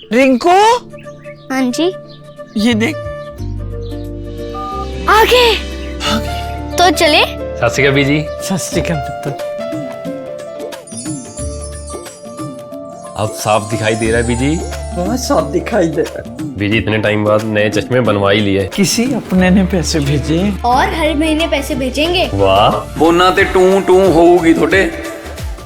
रिंकू, हाँ जी। ये देख। आगे तो चले। सत श्री अकाल बीजी। सत श्री अकाल पुत्र। अब साफ दिखाई दे रहा है बीजी। बहुत साफ दिखाई दे रहा है। बीजी इतने टाइम बाद नए चश्मे बनवा ही लिए। किसी अपने ने पैसे भेजे और हर महीने पैसे भेजेंगे। वाह। ਫੋਨਾਂ ਤੇ ਟੂ ਟੂ ਹੋਊਗੀ ਤੁਹਾਡੇ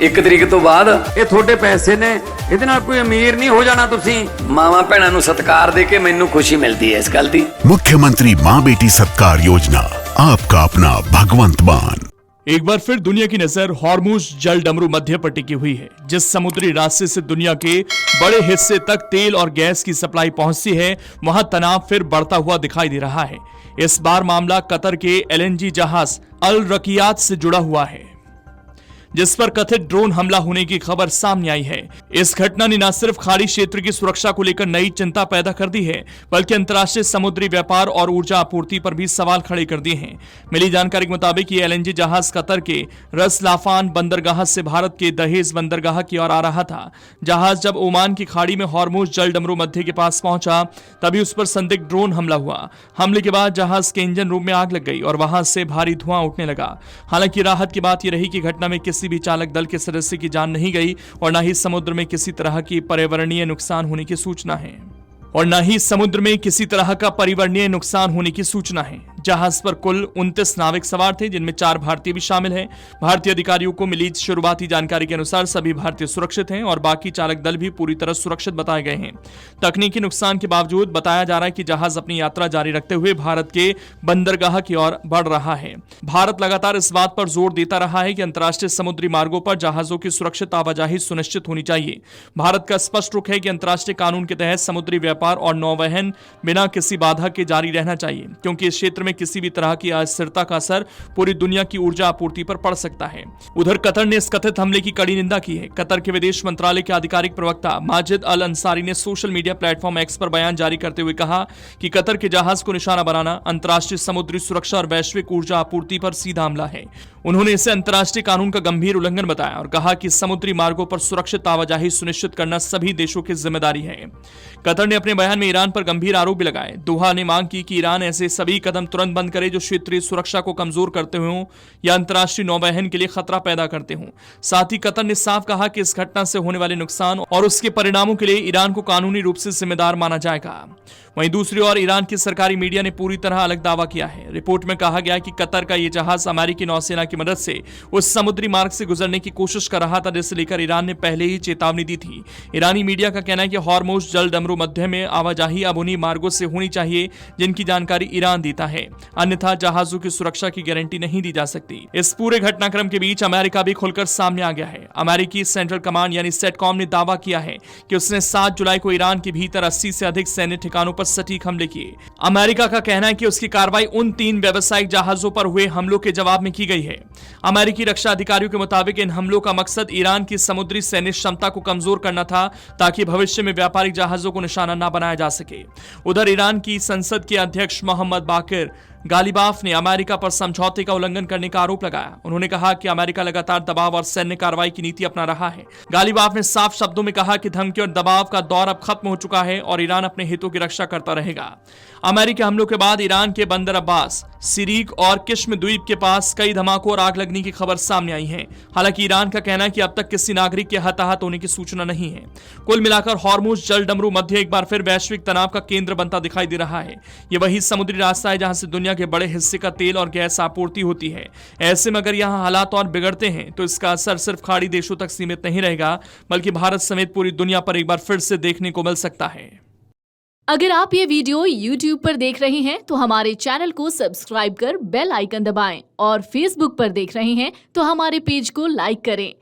1 ਤਰੀਕ ਤੋਂ ਬਾਅਦ। ਇਹ ਤੁਹਾਡੇ ਪੈਸੇ ਨੇ, ਇਹਦੇ ਨਾਲ ਕੋਈ ਅਮੀਰ ਨਹੀਂ ਹੋ ਜਾਣਾ ਤੁਸੀਂ। ਮਾਵਾਂ ਭੈਣਾਂ ਨੂੰ ਸਤਿਕਾਰ ਦੇ ਕੇ ਮੈਨੂੰ ਖੁਸ਼ੀ ਮਿਲਦੀ ਹੈ ਇਸ ਗੱਲ ਦੀ। मुख्यमंत्री माँ बेटी सत्कार योजना, आपका अपना भगवंत मान। एक बार फिर दुनिया की नजर हॉर्मुज जल डमरू मध्य पर टिकी हुई है, जिस समुद्री रास्ते से दुनिया के बड़े हिस्से तक तेल और गैस की सप्लाई पहुंचती है, वहां तनाव फिर बढ़ता हुआ दिखाई दे रहा है। इस बार मामला कतर के एलएनजी जहाज अल रकियात से जुड़ा हुआ है, जिस पर कथित ड्रोन हमला होने की खबर सामने आई है। इस घटना ने न सिर्फ खाड़ी क्षेत्र की सुरक्षा को लेकर नई चिंता पैदा कर दी है, बल्कि अंतर्राष्ट्रीय समुद्री व्यापार और ऊर्जा आपूर्ति पर भी सवाल खड़े कर दिए हैं। मिली जानकारी के मुताबिक ये एलएनजी जहाज कतर के रस लाफान बंदरगाह से भारत के दहेज बंदरगाह की ओर आ रहा था। जहाज जब ओमान की खाड़ी में हॉर्मुज जल डमरू मध्य के पास पहुंचा, तभी उस पर संदिग्ध ड्रोन हमला हुआ। हमले के बाद जहाज के इंजन रूम में आग लग गई और वहां से भारी धुआं उठने लगा। हालांकि राहत की बात यह रही कि घटना में किसी भी चालक दल के सदस्य की जान नहीं गई और न ही समुद्र में किसी तरह की पर्यावरणीय नुकसान होने की सूचना है। जहाज पर कुल 29 नाविक सवार थे, जिनमें 4 भारतीय भी शामिल हैं। भारतीय अधिकारियों को मिली शुरुआती जानकारी के अनुसार सभी भारतीय सुरक्षित हैं और बाकी चालक दल भी पूरी तरह सुरक्षित बताए गए हैं। तकनीकी नुकसान के बावजूद बताया जा रहा है कि जहाज अपनी यात्रा जारी रखते हुए भारत के बंदरगाह की ओर बढ़ रहा है। भारत लगातार इस बात पर जोर देता रहा है कि अंतर्राष्ट्रीय समुद्री मार्गों पर जहाजों की सुरक्षित आवाजाही सुनिश्चित होनी चाहिए। भारत का स्पष्ट रुख है कि अंतर्राष्ट्रीय कानून के तहत समुद्री व्यापार और नौवहन बिना किसी बाधा के जारी रहना चाहिए, क्योंकि इस क्षेत्र में किसी भी तरह की अस्थिरता का असर पूरी दुनिया की ऊर्जा आपूर्ति पर पड़ सकता है। उधर कतर ने इस कथित हमले की कड़ी निंदा की है। कतर के विदेश मंत्रालय के आधिकारिक प्रवक्ता माजिद अल अंसारी ने सोशल मीडिया प्लेटफॉर्म एक्स पर बयान जारी करते हुए कहा कि कतर के जहाज को निशाना बनाना अंतर्राष्ट्रीय समुद्री सुरक्षा और वैश्विक ऊर्जा आपूर्ति पर सीधा हमला है। उन्होंने इसे अंतर्राष्ट्रीय कानून का गंभीर उल्लंघन बताया और कहा कि समुद्री मार्गों पर सुरक्षित आवाजाही सुनिश्चित करना सभी देशों की जिम्मेदारी है। कतर ने अपने बयान में ईरान पर गंभीर आरोप भी लगाए। दोहा ने मांग की कि ईरान ऐसे सभी कदम तुरंत बंद करे जो क्षेत्रीय सुरक्षा को कमजोर करते हों या अंतर्राष्ट्रीय नौवहन के लिए खतरा पैदा करते हों। साथ ही कतर ने साफ कहा कि इस घटना से होने वाले नुकसान और उसके परिणामों के लिए ईरान को कानूनी रूप से जिम्मेदार माना जाएगा। वहीं दूसरी ओर ईरान की सरकारी मीडिया ने पूरी तरह अलग दावा किया है। रिपोर्ट में कहा गया कि कतर का यह जहाज अमेरिकी नौसेना की मदद से उस समुद्री मार्ग से गुजरने की कोशिश कर रहा था, जिसे लेकर ईरान ने पहले ही चेतावनी दी थी। ईरानी मीडिया का कहना है कि हॉर्मुज जल डमरू मध्य में आवाजाही अब उन्हीं मार्गों से होनी चाहिए जिनकी जानकारी ईरान देता है, अन्यथा जहाजों की सुरक्षा की गारंटी नहीं दी जा सकती। इस पूरे घटनाक्रम के बीच अमेरिका भी खुलकर सामने आ गया है। अमेरिकी सेंट्रल कमांड यानी सेटकॉम ने दावा किया है कि उसने 7 जुलाई को ईरान के भीतर 80 से अधिक सैन्य ठिकानों पर सटीक हमले किए। अमेरिका का कहना है कि उसकी कार्रवाई उन 3 व्यावसायिक जहाजों पर हुए हमलों के जवाब में की गई है। अमेरिकी रक्षा अधिकारियों के मुताबिक इन हमलों का मकसद ईरान की समुद्री सैन्य क्षमता को कमजोर करना था, ताकि भविष्य में व्यापारिक जहाजों को निशाना न बनाया जा सके। उधर ईरान की संसद के अध्यक्ष मोहम्मद बाकिर गालिबाफ ने अमेरिका पर समझौते का उल्लंघन करने का आरोप लगाया। उन्होंने कहा कि अमेरिका लगातार दबाव और सैन्य कार्रवाई की नीति अपना रहा है। गालिबाफ ने साफ शब्दों में कहा कि धमकी और दबाव का दौर अब खत्म हो चुका है और ईरान अपने हितों की रक्षा करता रहेगा। अमेरिकी हमलों के बाद ईरान के बंदर अब्बास, सिरीक और किश्म द्वीप के पास कई धमाकों और आग लगने की खबर सामने आई है। हालांकि ईरान का कहना है कि अब तक किसी नागरिक के हताहत होने की सूचना नहीं है। कुल मिलाकर हॉर्मुज जल डमरू मध्य एक बार फिर वैश्विक तनाव का केंद्र बनता दिखाई दे रहा है। यह वही समुद्री रास्ता है जहां से दुनिया के बड़े हिस्से का तेल और गैस आपूर्ति होती है। ऐसे में अगर यहां हालात और बिगड़ते हैं तो इसका असर सिर्फ खाड़ी देशों तक सीमित नहीं रहेगा, बल्कि भारत समेत पूरी दुनिया पर एक बार फिर से देखने को मिल सकता है। अगर आप ये वीडियो YouTube पर देख रहे हैं तो हमारे चैनल को सब्सक्राइब कर बेल आइकन दबाएं और Facebook पर देख रहे हैं तो हमारे पेज को लाइक करें।